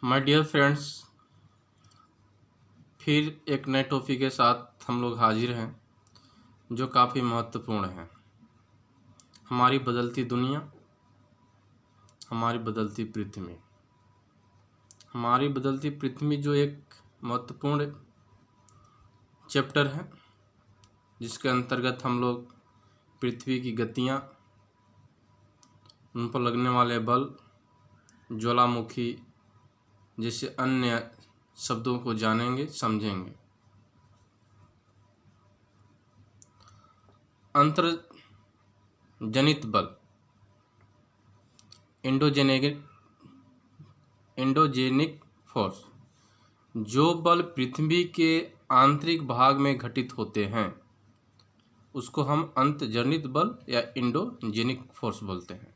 My dear friends, फिर एक नए टॉपिक के साथ हम लोग हाजिर हैं जो काफ़ी महत्वपूर्ण है। हमारी बदलती दुनिया, हमारी बदलती पृथ्वी। हमारी बदलती पृथ्वी जो एक महत्वपूर्ण चैप्टर है जिसके अंतर्गत हम लोग पृथ्वी की गतियाँ, उन पर लगने वाले बल, ज्वालामुखी जैसे अन्य शब्दों को जानेंगे, समझेंगे। अंतर्जनित बल, एंडोजेनिक फोर्स, जो बल पृथ्वी के आंतरिक भाग में घटित होते हैं उसको हम अंतर्जनित बल या एंडोजेनिक फोर्स बोलते हैं।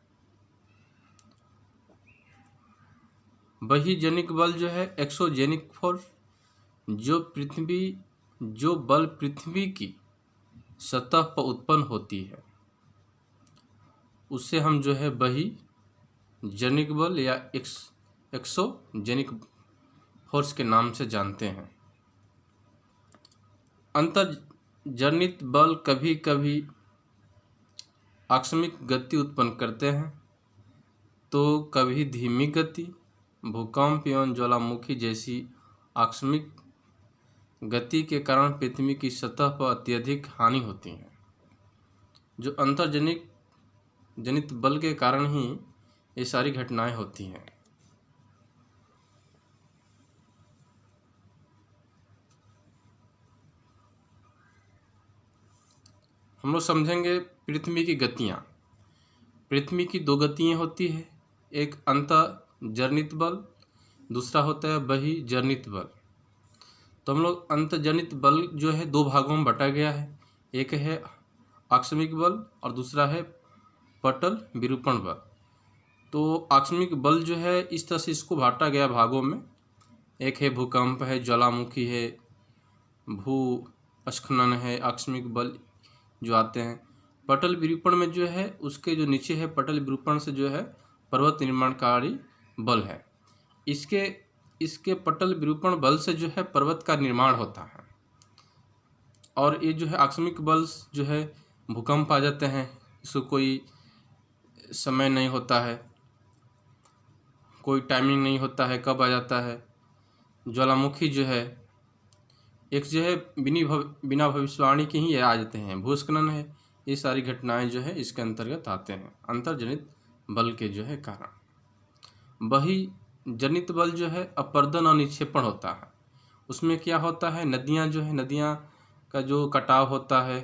बहिर्जनिक बल जो है एक्सोजेनिक फोर्स, जो बल पृथ्वी की सतह पर उत्पन्न होती है उससे हम जो है बहिर्जनिक बल या एक्सोजेनिक फोर्स के नाम से जानते हैं। अंतर्जनित बल कभी कभी आकस्मिक गति उत्पन्न करते हैं तो कभी धीमी गति, भूकंप एवं ज्वालामुखी जैसी आकस्मिक गति के कारण पृथ्वी की सतह पर अत्यधिक हानि होती है। जो अंतर्जनित बल के कारण ही ये सारी घटनाएं होती हैं। हम लोग समझेंगे पृथ्वी की गतियाँ। पृथ्वी की दो गतियाँ होती है, एक अंतर्जनित बल, दूसरा होता है बहिर्जनित बल। तो हम लोग अंतर्जनित बल जो है दो भागों में बांटा गया है, एक है आकस्मिक बल और दूसरा है पटल विरूपण बल। तो आकस्मिक बल जो है इस तरह से इसको बांटा गया भागों में, एक है भूकंप है, ज्वालामुखी है, भूस्खलन है, आकस्मिक बल जो आते हैं। पटल विरूपण में जो है उसके जो नीचे है पटल विरूपण से जो है पर्वत निर्माणकारी बल है। इसके पटल विरूपण बल से जो है पर्वत का निर्माण होता है। और ये जो है आकस्मिक बल जो है भूकंप आ जाते हैं, इसको कोई समय नहीं होता है, कोई टाइमिंग नहीं होता है कब आ जाता है। ज्वालामुखी जो है एक जो है बिना भविष्यवाणी के ही आ जाते हैं। भूस्खलन है, ये सारी घटनाएं जो है इसके अंतर्गत आते हैं अंतर्जनित बल के जो है कारण। बहिर्जनित बल जो है अपर्दन और निक्षेपण होता है। उसमें क्या होता है, नदियां का जो कटाव होता है,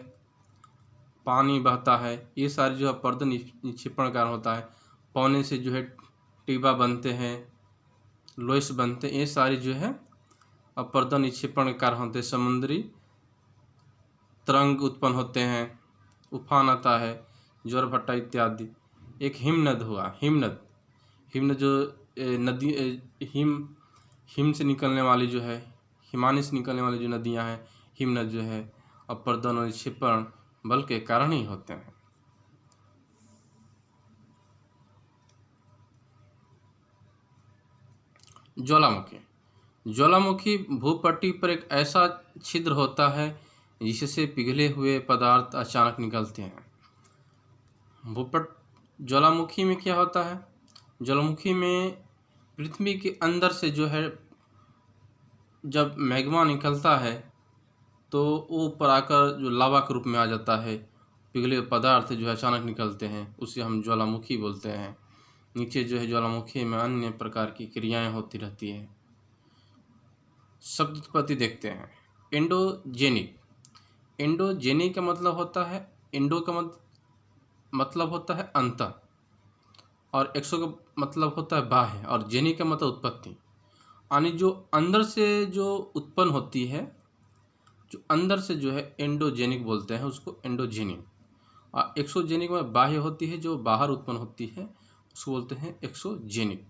पानी बहता है, ये सारी जो अपर्दन निक्षेपण कारण होता है। पौने से जो है टीबा बनते हैं, लोइस बनते हैं, ये सारी जो है अपर्दन निक्षेपण के कारण होते हैं। समुद्री तरंग उत्पन्न होते हैं, उफान आता है, ज्वारभाटा इत्यादि। एक हिमनद हुआ, हिमनद जो नदी हिम से निकलने वाली जो है, हिमानी से निकलने वाली जो नदियां हैं, हिमनद जो है अपर्दन और निक्षेपण बल के कारण ही होते हैं। ज्वालामुखी भूपट्टी पर एक ऐसा छिद्र होता है जिससे पिघले हुए पदार्थ अचानक निकलते हैं। ज्वालामुखी में क्या होता है, ज्वालामुखी में पृथ्वी के अंदर से जो है जब मैग्मा निकलता है तो वो ऊपर आकर जो लावा के रूप में आ जाता है। पिघले हुए पदार्थ जो है अचानक निकलते हैं, उसे हम ज्वालामुखी बोलते हैं। नीचे जो है ज्वालामुखी में अन्य प्रकार की क्रियाएं होती रहती हैं। शब्द उत्पत्ति देखते हैं। एंडोजेनिक का मतलब होता है, एंडो का मतलब होता है अंतर, और एक्सो का मतलब होता है बाह्य, और जेनिक का मतलब उत्पत्ति। यानी जो अंदर से जो उत्पन्न होती है, जो अंदर से जो है एंडोजेनिक बोलते हैं उसको, एंडोजेनिक। और एक्सोजेनिक में बाह्य होती है, जो बाहर उत्पन्न होती है उसको बोलते हैं एक्सोजेनिक।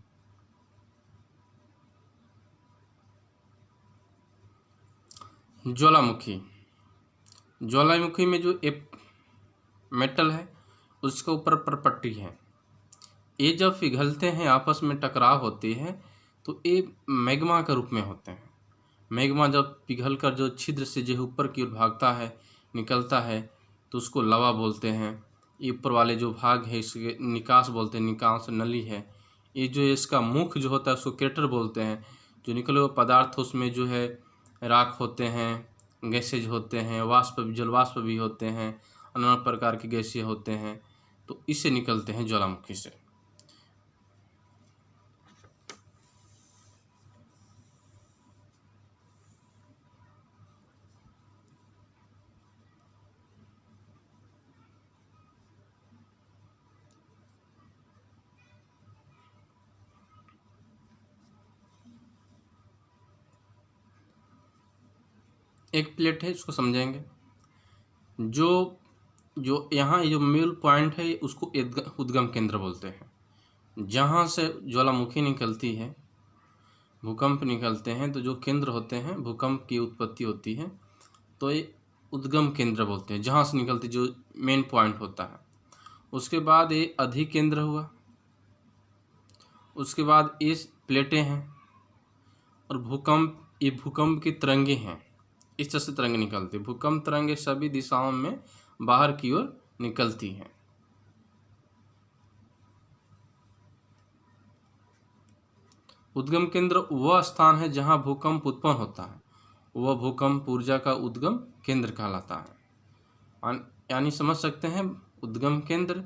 ज्वालामुखी में जो एक मेटल है उसके ऊपर परपट्टी है। ये जब पिघलते हैं, आपस में टकराव होती है, तो ये मैग्मा के रूप में होते हैं। मैग्मा जब पिघल कर जो छिद्र से जो ऊपर की ओर भागता है, निकलता है, तो उसको लवा बोलते हैं। ये ऊपर वाले जो भाग है इसके निकास बोलते हैं, निकास नली है। ये जो है इसका मुख जो होता है उसको क्रेटर बोलते हैं। जो निकले हुए पदार्थ उसमें जो है राख होते हैं, गैसेज होते हैं, वाष्प जल वाष्प भी होते हैं, अन्य प्रकार के गैसें होते हैं, तो इससे निकलते हैं ज्वालामुखी से। एक प्लेट है, इसको समझेंगे। जो जो यहाँ जो मूल पॉइंट है उसको उद्गम केंद्र बोलते हैं। जहाँ से ज्वालामुखी निकलती है, भूकंप निकलते हैं, तो जो केंद्र होते हैं भूकंप की उत्पत्ति होती है, तो ये उद्गम केंद्र बोलते हैं, जहाँ से निकलती जो मेन पॉइंट होता है। उसके बाद ये अधिक केंद्र हुआ, उसके बाद ये प्लेटें हैं, और ये भूकंप की तरंगे हैं। इस तरह से तरंगे निकलती है। भूकंप तरंगे सभी दिशाओं में बाहर की ओर निकलती हैं। उद्गम केंद्र वह स्थान है जहां भूकंप उत्पन्न होता है, वह भूकंप ऊर्जा का उद्गम केंद्र कहलाता है। यानी समझ सकते हैं, उद्गम केंद्र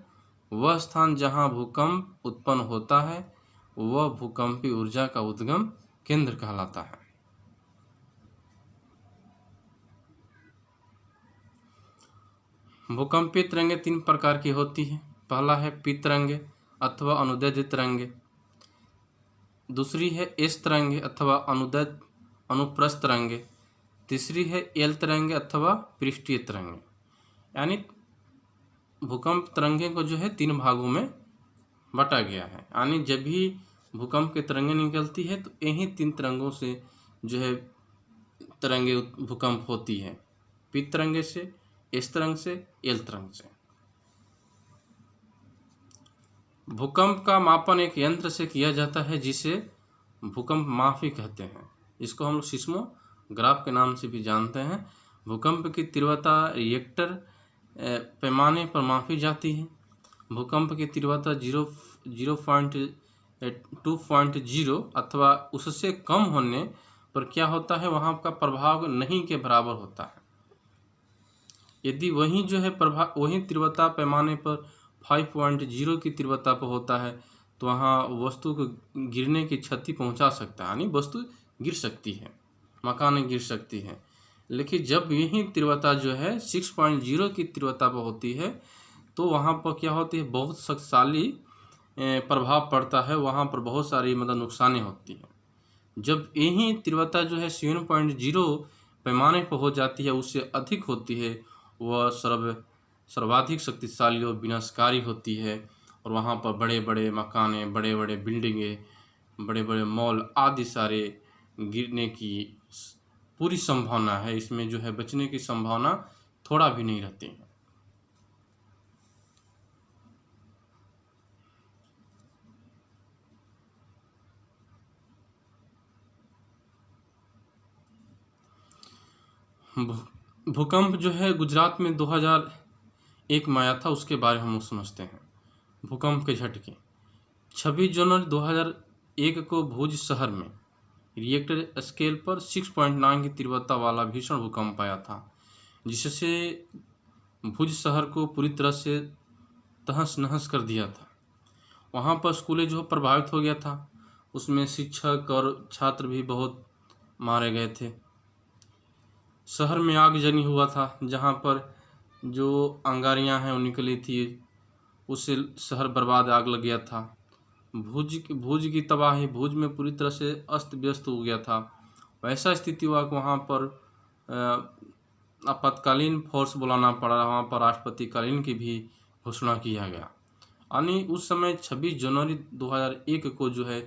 वह स्थान जहां भूकंप उत्पन्न होता है, वह भूकंपी ऊर्जा का उद्गम केंद्र कहलाता है। भूकंपीय तरंगे 3 प्रकार की होती है। पहला है पी तरंगे अथवा अनुदैर्ध्य तरंगे, दूसरी है एस तरंगे अथवा अनुप्रस्थ तरंगे, तीसरी है एल तरंगे अथवा पृष्ठीय तरंगे। यानी भूकंप तरंगे को जो है 3 भागों में बांटा गया है। यानी जब भी भूकंप की तरंगे निकलती है तो यही 3 तरंगों से जो है तरंगे भूकंप होती है, पी तरंगे से, एस तरंग से, एल तरंग से। भूकंप का मापन एक यंत्र से किया जाता है जिसे भूकंप मापी कहते हैं। इसको हम लोग सिस्मोग्राफ के नाम से भी जानते हैं। भूकंप की तीव्रता रिएक्टर पैमाने पर मापी जाती है। भूकंप की तीव्रता 0.2.0 अथवा उससे कम होने पर क्या होता है, वहाँ का प्रभाव नहीं के बराबर होता है। यदि वही जो है वही तीव्रता पैमाने पर 5.0 की तीव्रता पर होता है तो वहाँ वस्तु को गिरने की क्षति पहुंचा सकता है, यानी वस्तु गिर सकती है, मकान गिर सकती है। लेकिन जब यही तीव्रता जो है 6.0 की तीव्रता पर होती है तो वहाँ पर क्या होती है, बहुत शक्तिशाली प्रभाव पड़ता है, वहाँ पर बहुत सारी मतलब नुकसानें होती हैं। जब यही तीव्रता जो है 7.0 पैमाने पर हो जाती है, उससे अधिक होती है, वह सर्वाधिक शक्तिशाली और विनाशकारी होती है। और वहाँ पर बड़े बड़े मकाने, बड़े बड़े बिल्डिंगे, बड़े बड़े मॉल आदि सारे गिरने की पूरी संभावना है। इसमें जो है बचने की संभावना थोड़ा भी नहीं रहती है। भूकंप जो है गुजरात में 2001 में आया था, उसके बारे में हम समझते हैं। भूकंप के झटके 26 जनवरी 2001 को भुज शहर में रिएक्टर स्केल पर 6.9 की तीव्रता वाला भीषण भूकंप आया था, जिससे भुज शहर को पूरी तरह से तहस नहस कर दिया था। वहाँ पर स्कूलें जो प्रभावित हो गया था, उसमें शिक्षक और छात्र भी बहुत मारे गए थे। शहर में आगजनी हुआ था, जहाँ पर जो अंगारियाँ हैं वो निकली थी, उससे शहर बर्बाद, आग लग गया था। भुज की तबाही, भुज में पूरी तरह से अस्त व्यस्त हो गया था। वैसा स्थिति हुआ कि वहाँ पर आपातकालीन फोर्स बुलाना पड़ा, वहाँ पर राष्ट्रपतिकालीन की भी घोषणा किया गया। यानी उस समय 26 जनवरी 2001 को जो है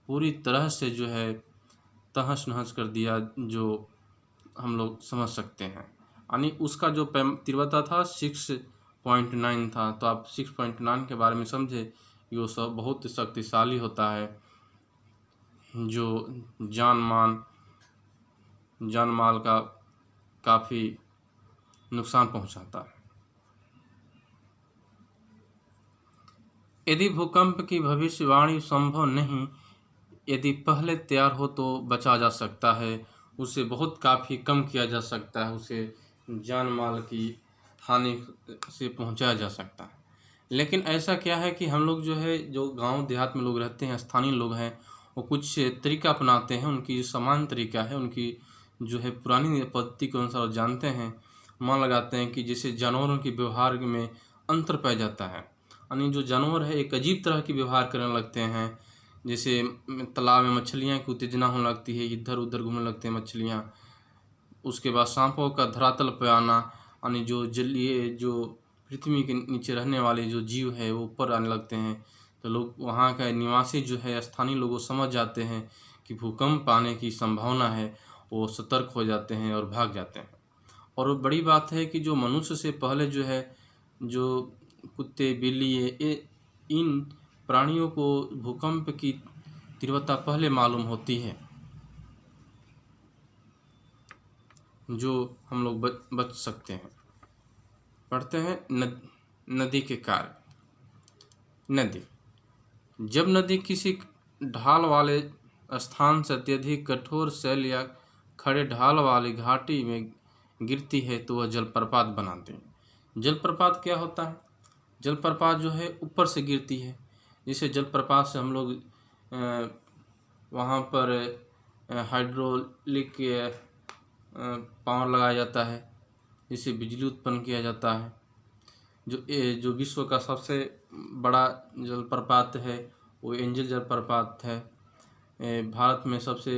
पूरी तरह से जो है तहस नहस कर दिया, जो हम लोग समझ सकते हैं। यानी उसका जो तीव्रता था 6.9 था। तो आप 6.9 के बारे में समझे कि वो सब बहुत शक्तिशाली होता है। जो जान माल का काफ़ी नुकसान पहुंचाता है। यदि भूकंप की भविष्यवाणी संभव नहीं, यदि पहले तैयार हो तो बचा जा सकता है, उसे बहुत काफ़ी कम किया जा सकता है, उसे जान माल की हानि से पहुंचाया जा सकता है। लेकिन ऐसा क्या है कि हम लोग जो है, जो गांव देहात में लोग रहते हैं, स्थानीय लोग हैं, वो कुछ तरीका अपनाते हैं। उनकी सामान्य तरीका है, उनकी जो है पुरानी पद्धति के अनुसार जानते हैं, मान लगाते हैं कि जैसे जानवरों के व्यवहार में अंतर पाया जाता है, यानी जो जानवर है एक अजीब तरह की व्यवहार करने लगते हैं। जैसे तालाब में मछलियाँ की उत्तेजना होने लगती है, इधर उधर घूमने लगते हैं मछलियाँ। उसके बाद सांपों का धरातल पर आना, यानी जो जलीय, जो पृथ्वी के नीचे रहने वाले जो जीव है वो ऊपर आने लगते हैं। तो लोग, वहाँ का निवासी जो है, स्थानीय लोग समझ जाते हैं कि भूकंप आने की संभावना है, वो सतर्क हो जाते हैं और भाग जाते हैं। और बड़ी बात है कि जो मनुष्य से पहले जो है, जो कुत्ते बिल्ली इन प्राणियों को भूकंप की तीव्रता पहले मालूम होती है, जो हम लोग बच सकते हैं। पढ़ते हैं नदी के कार्य। नदी, जब नदी किसी ढाल वाले स्थान से अत्यधिक कठोर शैल या खड़े ढाल वाली घाटी में गिरती है तो वह जलप्रपात बनाती है। जलप्रपात क्या होता है? जलप्रपात जो है ऊपर से गिरती है। जिसे जलप्रपात से हम लोग वहाँ पर हाइड्रोलिक पावर लगाया जाता है, जिससे बिजली उत्पन्न किया जाता है। जो विश्व का सबसे बड़ा जलप्रपात है वो एंजल जलप्रपात है। भारत में सबसे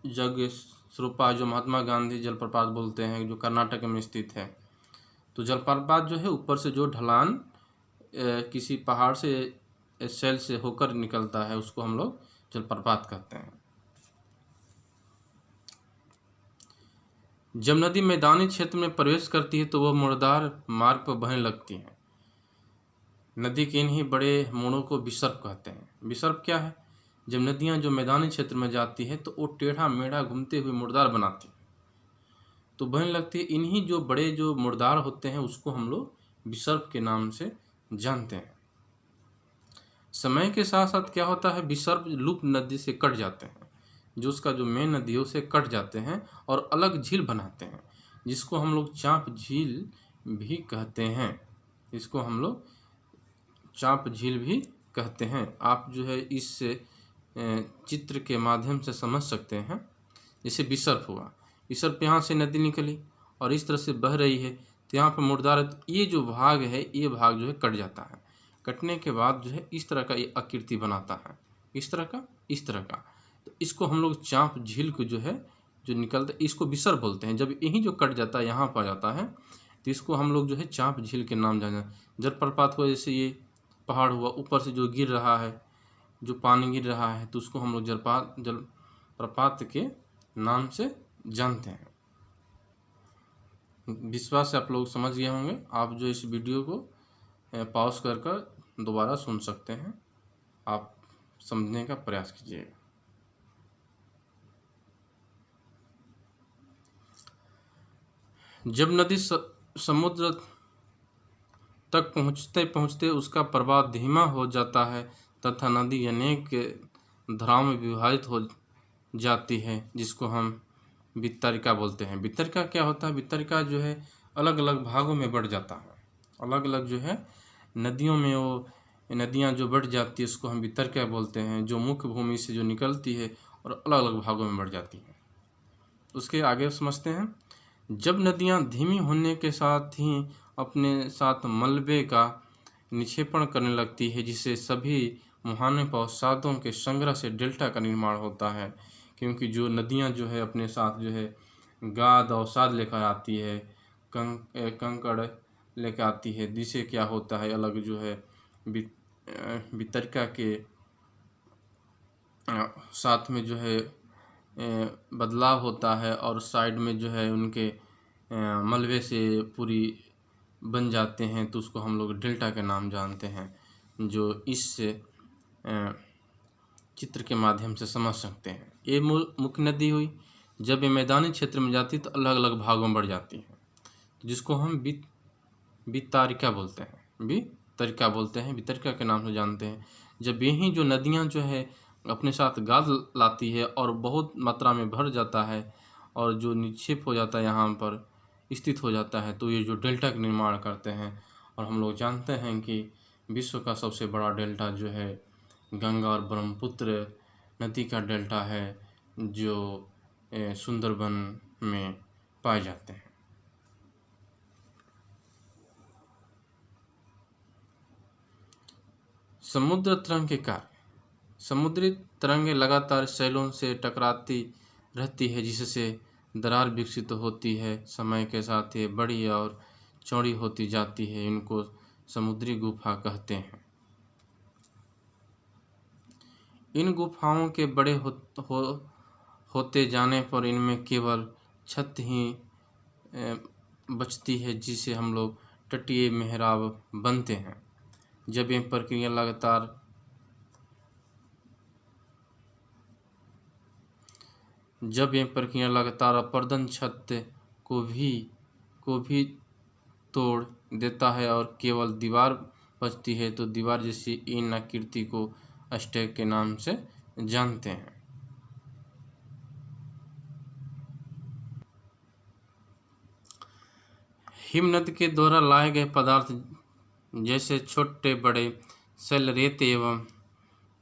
जग स्वरूपा जो महात्मा गांधी जलप्रपात बोलते हैं, जो कर्नाटक में स्थित है। तो जलप्रपात जो है ऊपर से जो ढलान किसी पहाड़ से शैल से होकर निकलता है, उसको हम लोग जलप्रपात कहते हैं। जब नदी मैदानी क्षेत्र में प्रवेश करती है तो वह मुड़दार मार्ग पर बहने लगती है। नदी के इन्हीं बड़े मोड़ों को विसर्प कहते हैं। विसर्प क्या है? जब नदियां जो मैदानी क्षेत्र में जाती है तो वो टेढ़ा मेढ़ा घूमते हुए मुड़दार बनाती है, तो बहने लगती है। इन्हीं जो बड़े जो मुड़दार होते हैं उसको हम लोग विसर्प के नाम से जानते हैं। समय के साथ साथ क्या होता है, विसर्प लुप्त नदी से कट जाते हैं, जो उसका जो मेन नदी है उसे कट जाते हैं और अलग झील बनाते हैं, जिसको हम लोग चांप झील भी कहते हैं। इसको हम लोग चांप झील भी कहते हैं। आप जो है इस चित्र के माध्यम से समझ सकते हैं। जैसे विसर्प हुआ, विसर्प यहाँ से नदी निकली और इस तरह से बह रही है, तो यहाँ पर मुड़दार, ये जो भाग है, ये भाग जो है कट जाता है। कटने के बाद जो है इस तरह का ये आकृति बनाता है, इस तरह का। तो इसको हम लोग चांप झील को जो है, जो निकलता है, इसको विसर्प बोलते हैं। जब यही जो कट जाता है यहाँ पर जाता है, तो इसको हम लोग जो है चांप झील के नाम जाना। जलप्रपात को जैसे ये पहाड़ हुआ, ऊपर से जो गिर रहा है, जो पानी गिर रहा है, तो उसको हम लोग जलप्रपात के नाम से जानते हैं। विश्वास से आप लोग समझ गए होंगे। आप जो इस वीडियो को पॉज कर दोबारा सुन सकते हैं, आप समझने का प्रयास कीजिएगा। जब नदी समुद्र तक पहुँचते पहुँचते उसका प्रवाह धीमा हो जाता है तथा नदी अनेक धाराओं में विभाजित हो जाती है, जिसको हम वितरिका बोलते हैं। वितरिका क्या होता है? वितरिका जो है अलग अलग भागों में बढ़ जाता है। अलग अलग जो है नदियों में वो नदियाँ जो बढ़ जाती है उसको हम वितरिका बोलते हैं, जो मुख्य भूमि से जो निकलती है और अलग अलग भागों में बढ़ जाती है। उसके आगे समझते हैं। जब नदियाँ धीमी होने के साथ ही अपने साथ मलबे का निक्षेपण करने लगती है, जिससे सभी मुहाने अवसादों के संग्रह से डेल्टा का निर्माण होता है। क्योंकि जो नदियाँ जो है अपने साथ जो है गाद अवसाद लेकर आती है, कंकड़ लेकर आती है, जिससे क्या होता है, अलग जो है वितरिका के साथ में जो है बदलाव होता है और साइड में जो है उनके मलबे से पूरी बन जाते हैं, तो उसको हम लोग डेल्टा के नाम जानते हैं। जो इस चित्र के माध्यम से समझ सकते हैं। ये मुख्य नदी हुई। जब ये मैदानी क्षेत्र में जाती है तो अलग अलग भागों में बढ़ जाती है, जिसको हम वितरिका बोलते हैं, वितरिका के नाम से जानते हैं। जब यही जो नदियाँ जो है अपने साथ गाद लाती है और बहुत मात्रा में भर जाता है और जो निक्षेप हो जाता है यहाँ पर स्थित हो जाता है, तो ये जो डेल्टा का निर्माण करते हैं। और हम लोग जानते हैं कि विश्व का सबसे बड़ा डेल्टा जो है गंगा और ब्रह्मपुत्र नदी का डेल्टा है, जो सुंदरबन में पाए जाते हैं। समुद्र तरंग के कार्य। समुद्री तरंगें लगातार शैलों से टकराती रहती है, जिससे दरार विकसित होती है। समय के साथ ये बड़ी और चौड़ी होती जाती है। इनको समुद्री गुफा कहते हैं। इन गुफाओं के बड़े होते जाने पर इनमें केवल छत ही बचती है, जिसे हम लोग तटीय मेहराब बनते हैं। जब ये प्रक्रिया लगातार अपर्दन छत को भी तोड़ देता है और केवल दीवार बचती है, तो दीवार जैसी इन आकृति को स्टैक के नाम से जानते हैं। हिमनद के द्वारा लाए गए पदार्थ जैसे छोटे बड़े शैल, रेत एवं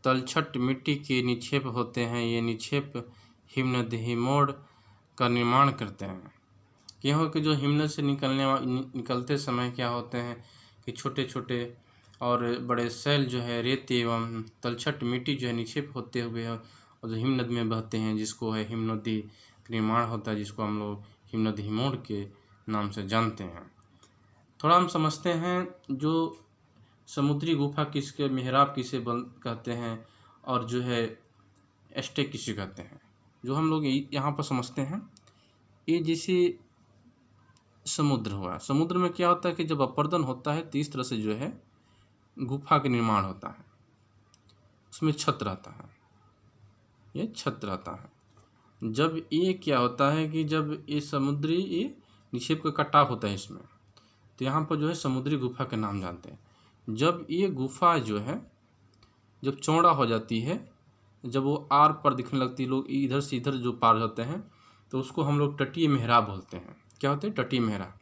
तलछट मिट्टी के निक्षेप होते हैं। ये निक्षेप हिमनद हिमोड़ का निर्माण करते हैं। क्योंकि जो हिमनद से निकलते समय क्या होते हैं कि छोटे छोटे और बड़े शैल जो है रेत एवं तलछट मिट्टी जो है निक्षेप होते हुए और जो हिमनद में बहते हैं, जिसको है हिमनदी का निर्माण होता है, जिसको हम लोग हिमनद हिमोड़ के नाम से जानते हैं। थोड़ा हम समझते हैं जो समुद्री गुफा किसके मेहराब किसे कहते हैं और जो है स्टेक किसे कहते हैं। जो हम लोग यहाँ पर समझते हैं, ये जैसे समुद्र हुआ। समुद्र में क्या होता है कि जब अपर्दन होता है तो इस तरह से जो है गुफा का निर्माण होता है। उसमें छत रहता है, ये छत रहता है। जब ये क्या होता है कि जब ये समुद्री ये निक्षेप का कटाव होता है इसमें, तो यहाँ पर जो है समुद्री गुफा के नाम जानते हैं। जब ये गुफा जो है जब चौड़ा हो जाती है, जब वो आर पर दिखने लगती है, लोग इधर से इधर जो पार होते हैं, तो उसको हम लोग तटीय मेहराब बोलते हैं। क्या होते हैं? तटीय मेहराब।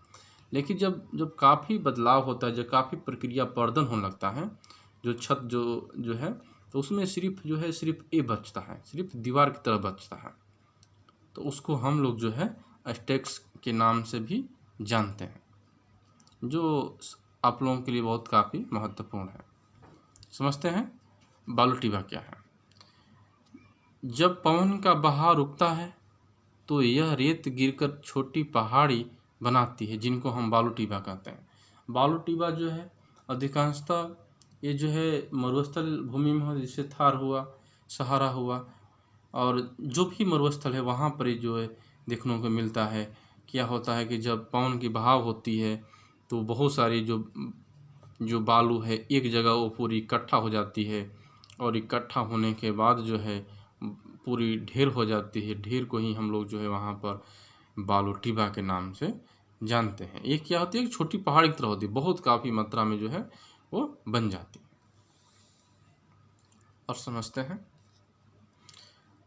लेकिन जब काफ़ी बदलाव होता है, जब काफ़ी प्रक्रिया पर्दन होने लगता है, जो छत जो है, तो उसमें सिर्फ ए बचता है, सिर्फ दीवार की तरह बचता है, तो उसको हम लोग जो है स्टेक्स के नाम से भी जानते हैं, जो आप लोगों के लिए बहुत काफ़ी महत्वपूर्ण है। समझते हैं बालूटीबा क्या है। जब पवन का बहाव रुकता है तो यह रेत गिरकर छोटी पहाड़ी बनाती है, जिनको हम बालूटीबा कहते हैं। बालूटीबा जो है अधिकांशतः ये जो है मरुस्थल भूमि में हो, जैसे थार हुआ, सहारा हुआ, और जो भी मरुस्थल है वहाँ पर जो है देखने को मिलता है। क्या होता है कि जब पवन की बहाव होती है तो बहुत सारी जो बालू है एक जगह वो पूरी इकट्ठा हो जाती है, और इकट्ठा होने के बाद जो है पूरी ढेर हो जाती है। ढेर को ही हम लोग जो है वहाँ पर बालूटीबा के नाम से जानते हैं। ये क्या होती है? एक छोटी पहाड़ी की तरह होती है, बहुत काफ़ी मात्रा में जो है वो बन जाती है। और समझते हैं,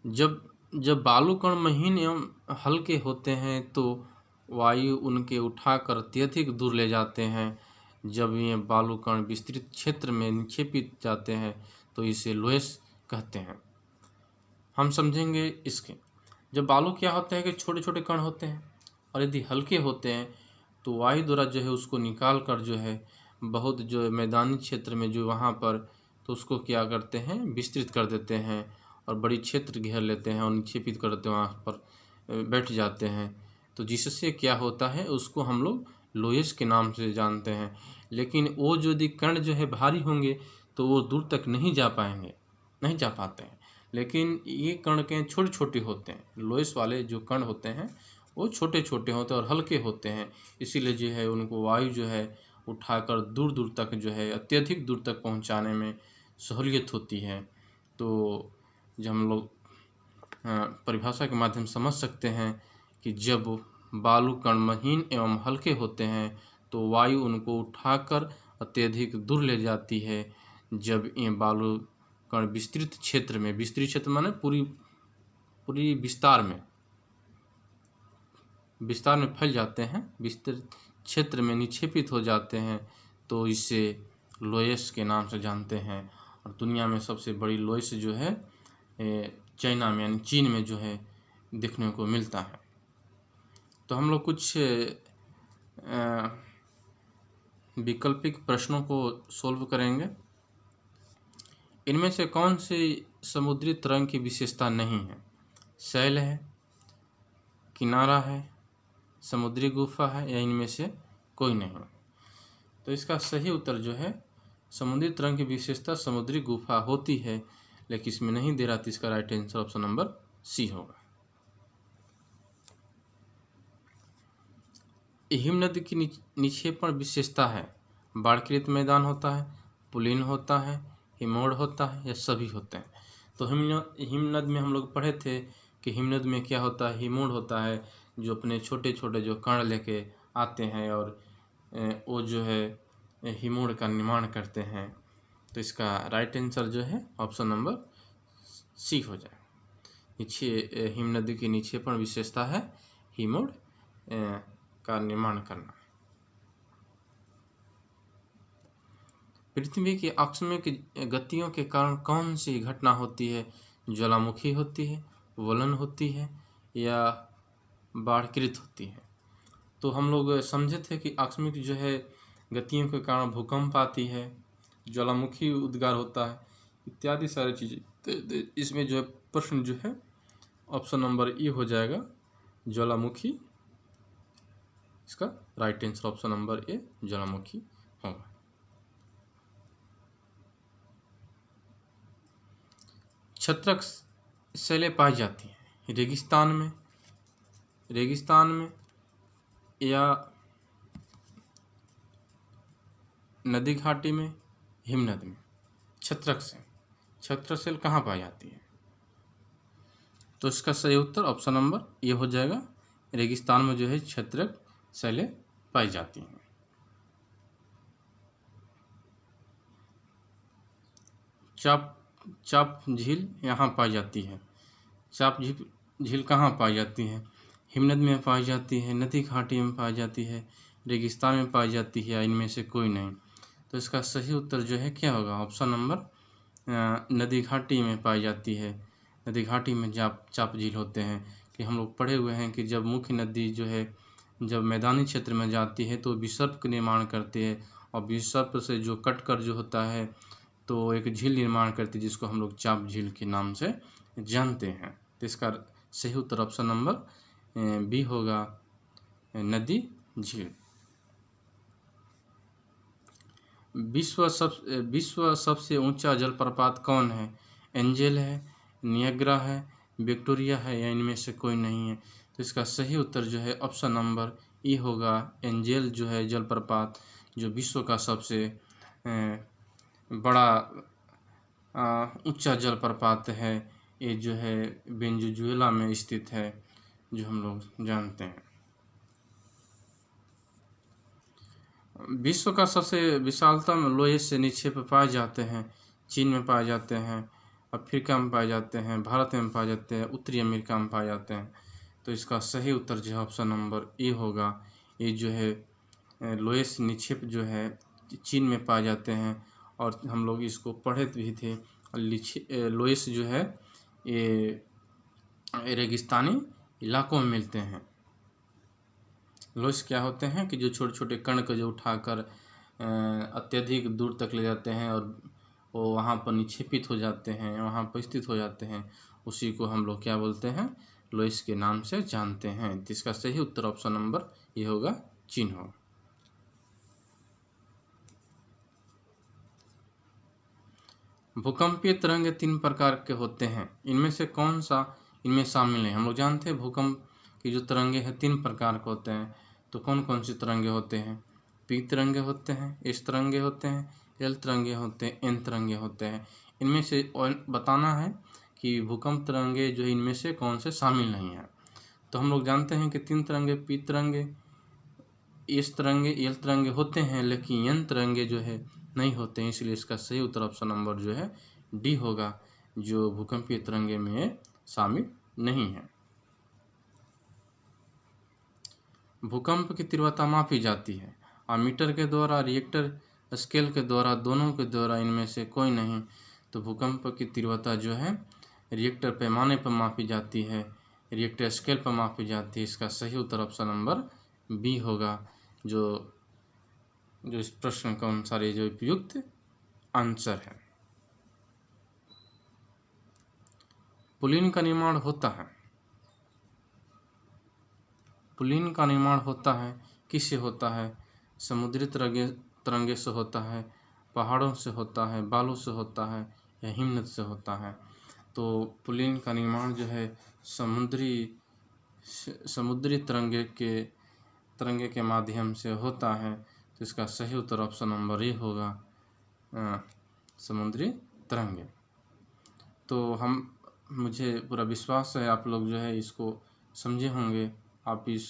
जब बालू कण महीन एवं हल्के होते हैं तो वायु उनके उठाकर अत्यधिक दूर ले जाते हैं। जब ये बालू कण विस्तृत क्षेत्र में निक्षेपित जाते हैं तो इसे लोएस कहते हैं। हम समझेंगे इसके। जब बालू क्या होता है कि छोटे छोटे कण होते हैं, और यदि हल्के होते हैं तो वायु द्वारा जो है उसको निकाल कर जो है बहुत जो मैदानी क्षेत्र में जो वहाँ पर, तो उसको क्या करते हैं विस्तृत कर देते हैं और बड़ी क्षेत्र घेर लेते हैं और निक्षेपित कर देते हैं, वहाँ पर बैठ जाते हैं। तो जिससे क्या होता है उसको हम लोग लोएस के नाम से जानते हैं। लेकिन वो जो यदि कण जो है भारी होंगे तो वो दूर तक नहीं जा पाते हैं। लेकिन ये कण के छोटे छोटे होते हैं, लोएस वाले जो कण होते हैं वो छोटे छोटे होते हैं और हल्के होते हैं, इसीलिए जो है उनको वायु जो है उठाकर दूर दूर तक जो है अत्यधिक दूर तक पहुंचाने में सहूलियत होती है। तो जो हम लोग परिभाषा के माध्यम से समझ सकते हैं कि जब बालू कण महीन एवं हल्के होते हैं तो वायु उनको उठाकर अत्यधिक दूर ले जाती है। जब ये बालू कण विस्तृत क्षेत्र माने पूरी विस्तार में फैल जाते हैं, विस्तृत क्षेत्र में निक्षेपित हो जाते हैं, तो इसे लोयस के नाम से जानते हैं। और दुनिया में सबसे बड़ी लोयस जो है चाइना में यानी चीन में जो है देखने को मिलता है। तो हम लोग कुछ वैकल्पिक प्रश्नों को सोल्व करेंगे। इनमें से कौन सी समुद्री तरंग की विशेषता नहीं है? शैल है, किनारा है, समुद्री गुफा है, या इनमें से कोई नहीं? तो इसका सही उत्तर जो है समुद्री तरंग की विशेषता समुद्री गुफा होती है, लेकिन इसमें नहीं दे रहा, तो इसका right answer option number C होगा। हिम नदी की निक्षेपण विशेषता है? बाढ़कृत मैदान होता है, पुलिन होता है, हिमोड़ होता है, या सभी होते हैं? तो हिमनद में हम लोग पढ़े थे कि हिमनद में क्या होता है, हिमोड़ होता है, जो अपने छोटे छोटे जो कण लेके आते हैं और वो जो है हिमोड़ का निर्माण करते हैं। तो इसका राइट आंसर जो है ऑप्शन नंबर सी हो जाए। हिम नदी की निक्षेपण विशेषता है हिमोड़ का निर्माण करना। पृथ्वी की आकस्मिक गतियों के कारण कौन सी घटना होती है? ज्वालामुखी होती है, वलन होती है, या बाढ़कृत होती है? तो हम लोग समझे थे कि आकस्मिक जो है गतियों के कारण भूकंप आती है, ज्वालामुखी उद्गार होता है, इत्यादि सारी चीज़ें। तो इसमें जो है प्रश्न जो है ऑप्शन नंबर ई हो जाएगा, ज्वालामुखी। इसका right answer option number A ज्वालामुखी होगा। छत्रक शैलें पाई जाती हैं रेगिस्तान में या नदी घाटी में, हिमनद में? छत्रक शैल कहाँ पाई जाती है? तो इसका सही उत्तर ऑप्शन नंबर ये हो जाएगा, रेगिस्तान में जो है छत्रक शैलें पाई जाती हैं। चाप झील यहाँ पाई जाती है। चाप झील कहाँ पाई जाती है? हिमनद में पाई जाती है, नदी घाटी में पाई जाती है, रेगिस्तान में पाई जाती है, या इनमें से कोई नहीं? तो इसका सही उत्तर जो है क्या होगा? ऑप्शन नंबर नदी घाटी में पाई जाती है। नदी घाटी में चाप झील होते हैं कि हम लोग पढ़े हुए हैं कि जब मुख्य नदी जो है जब मैदानी क्षेत्र में जाती है तो विसर्प का निर्माण करती है, और विसर्प से जो कटकर जो होता है तो एक झील निर्माण करती है, जिसको हम लोग चाप झील के नाम से जानते हैं। तो इसका सही उत्तर ऑप्शन नंबर बी होगा, नदी झील। विश्व सबसे ऊंचा जलप्रपात कौन है? एंजेल है, नियाग्रा है, विक्टोरिया है, या इनमें से कोई नहीं है? तो इसका सही उत्तर जो है ऑप्शन नंबर ई होगा, एंजेल जो है जलप्रपात, जो विश्व का सबसे बड़ा ऊंचा जलप्रपात है। ये जो है वेनेजुएला में स्थित है, जो हम लोग जानते हैं। विश्व का सबसे विशालतम लोहे से निक्षेप पाए जाते हैं? चीन में पाए जाते हैं, अफ्रीका में पाए जाते हैं, भारत में पाए जाते हैं, उत्तरी अमेरिका में पाए जाते हैं? तो इसका सही उत्तर जो है ऑप्शन नंबर ए होगा। ये जो है लोहे से निक्षेप जो है चीन में पाए जाते हैं, और हम लोग इसको पढ़े भी थे। लोहे से जो है ये रेगिस्तानी इलाकों में मिलते हैं। लोहे क्या होते हैं कि जो छोटे छोटे कण को जो उठाकर अत्यधिक दूर तक ले जाते हैं और वो वहाँ पर निक्षेपित हो जाते हैं, वहाँ पर स्थित हो जाते हैं, उसी को हम लोग क्या बोलते हैं? लोहे के नाम से जानते हैं। इसका सही उत्तर ऑप्शन नंबर ये होगा, चीन होगा। भूकंपीय तरंग 3 प्रकार के होते हैं, इनमें से कौन सा इनमें शामिल है? हम लोग जानते हैं भूकंप की जो तरंगे हैं 3 प्रकार के होते हैं। तो कौन कौन सी तरंगे होते हैं? पी तरंगे होते हैं, एस तरंगे होते हैं, एल तरंगे होते हैं, एन तरंगे होते हैं। इनमें से बताना है कि भूकंप तरंगे जो है इनमें से कौन से शामिल नहीं हैं। तो हम लोग जानते हैं कि 3 तरंगे पी तरंगे, एस तरंगे, एल तरंगे होते हैं, लेकिन एन तरंगे जो है नहीं होते हैं। इसलिए इसका सही उत्तर ऑप्शन नंबर जो है डी होगा, जो भूकंपीय तरंगे में शामिल नहीं है। भूकंप की तीव्रता मापी जाती है अमीटर के द्वारा, रिएक्टर स्केल के द्वारा, दोनों के द्वारा, इनमें से कोई नहीं। तो भूकंप की तीव्रता जो है रिएक्टर पैमाने पर मापी जाती है, रिएक्टर स्केल पर मापी जाती है। इसका सही उत्तर ऑप्शन नंबर बी होगा, जो इस प्रश्न के अनुसार ये जो उपयुक्त आंसर है। पुलिन का निर्माण होता है। पुलिन का निर्माण होता है किससे होता है? समुद्री तरंगे से होता है, पहाड़ों से होता है, बालू से होता है, या हिमनद से होता है। तो पुलिन का निर्माण जो है समुद्री तरंगे के माध्यम से होता है। तो इसका सही उत्तर ऑप्शन नंबर ए होगा, समुद्री तरंगे। तो मुझे पूरा विश्वास है आप लोग जो है इसको समझे होंगे। आप इस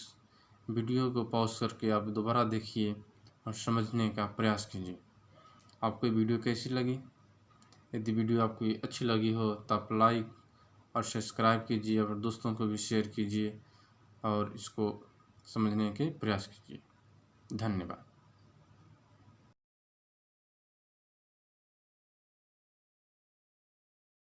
वीडियो को पॉज करके आप दोबारा देखिए और समझने का प्रयास कीजिए। आपको वीडियो कैसी लगी? यदि वीडियो आपको अच्छी लगी हो तो आप लाइक और सब्सक्राइब कीजिए और दोस्तों को भी शेयर कीजिए और इसको समझने के प्रयास कीजिए। धन्यवाद।